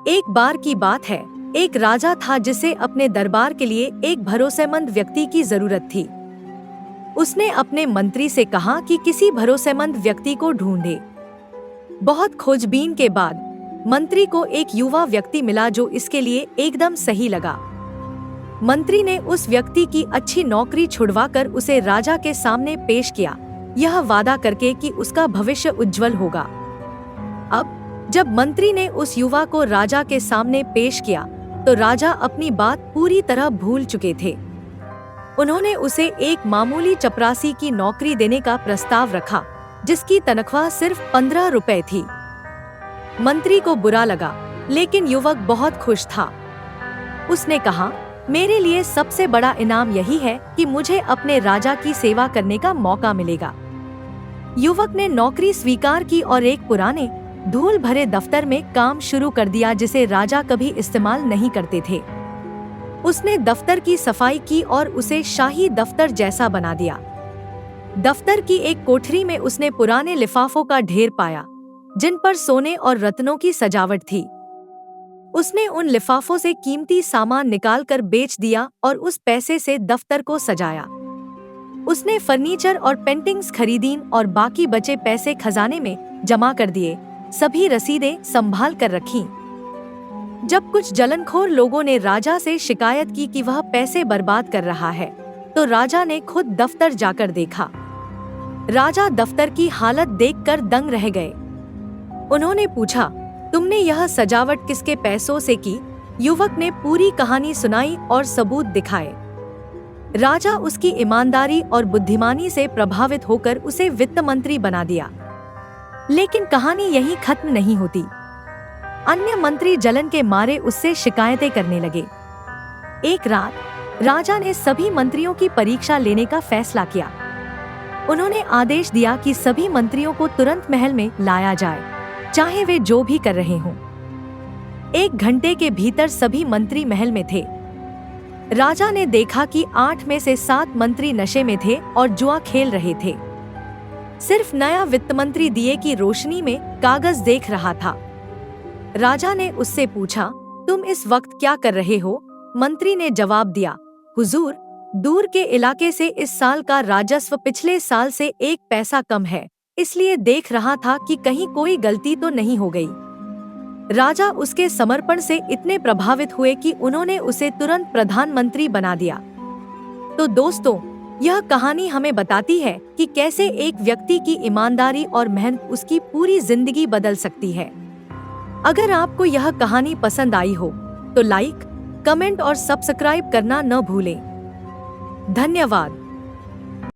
एक बार की बात है, एक राजा था जिसे अपने दरबार के लिए एक भरोसेमंद व्यक्ति की जरूरत थी। उसने अपने मंत्री से कहा कि किसी भरोसेमंद व्यक्ति को ढूंढे। बहुत खोजबीन के बाद मंत्री को एक युवा व्यक्ति मिला जो इसके लिए एकदम सही लगा। मंत्री ने उस व्यक्ति की अच्छी नौकरी छुड़वाकर उसे राजा के सामने पेश किया, यह वादा करके कि उसका भविष्य उज्जवल होगा। अब जब मंत्री ने उस युवा को राजा के सामने पेश किया तो राजा अपनी बात पूरी तरह भूल चुके थे। उन्होंने उसे एक मामूली चपरासी की नौकरी देने का प्रस्ताव रखा, जिसकी तनख्वाह सिर्फ 15 रुपए थी। मंत्री को बुरा लगा, लेकिन युवक बहुत खुश था। उसने कहा, मेरे लिए सबसे बड़ा इनाम यही है कि मुझे अपने राजा की सेवा करने का मौका मिलेगा। युवक ने नौकरी स्वीकार की और एक पुराने धूल भरे दफ्तर में काम शुरू कर दिया जिसे राजा कभी इस्तेमाल नहीं करते थे। उसने दफ्तर की सफाई की और उसे शाही दफ्तर जैसा बना दिया। दफ्तर की एक कोठरी में उसने पुराने लिफाफों का ढेर पाया, जिन पर सोने और रत्नों की सजावट थी। उसने उन लिफाफों से कीमती सामान निकालकर बेच दिया और उस पैसे से दफ्तर को सजाया। उसने फर्नीचर और पेंटिंग्स खरीदी और बाकी बचे पैसे खजाने में जमा कर दिए। सभी रसीदें संभाल कर रखीं। जब कुछ जलनखोर लोगों ने राजा से शिकायत की कि वह पैसे बर्बाद कर रहा है, तो राजा ने खुद दफ्तर जाकर देखा। राजा दफ्तर की हालत देखकर दंग रह गए। उन्होंने पूछा, तुमने यह सजावट किसके पैसों से की? युवक ने पूरी कहानी सुनाई और सबूत दिखाए। राजा उसकी ईमानदारी और बुद्धिमानी से प्रभावित होकर उसे वित्त मंत्री बना दिया। लेकिन कहानी यहीं खत्म नहीं होती। अन्य मंत्री जलन के मारे उससे शिकायतें करने लगे। एक रात राजा ने सभी मंत्रियों की परीक्षा लेने का फैसला किया। उन्होंने आदेश दिया कि सभी मंत्रियों को तुरंत महल में लाया जाए, चाहे वे जो भी कर रहे हों। 1 घंटे के भीतर सभी मंत्री महल में थे। राजा ने देखा कि 8 में से 7 मंत्री नशे में थे और जुआ खेल रहे थे। सिर्फ नया वित्त मंत्री दिए की रोशनी में कागज देख रहा था। राजा ने उससे पूछा, तुम इस वक्त क्या कर रहे हो? मंत्री ने जवाब दिया, हुजूर, दूर के इलाके से इस साल का राजस्व पिछले साल से 1 पैसा कम है, इसलिए देख रहा था कि कहीं कोई गलती तो नहीं हो गई। राजा उसके समर्पण से इतने प्रभावित हुए कि उन्होंने उसे तुरंत प्रधानमंत्री बना दिया। तो दोस्तों, यह कहानी हमें बताती है कि कैसे एक व्यक्ति की ईमानदारी और मेहनत उसकी पूरी जिंदगी बदल सकती है। अगर आपको यह कहानी पसंद आई हो तो लाइक, कमेंट और सब्सक्राइब करना न भूलें। धन्यवाद।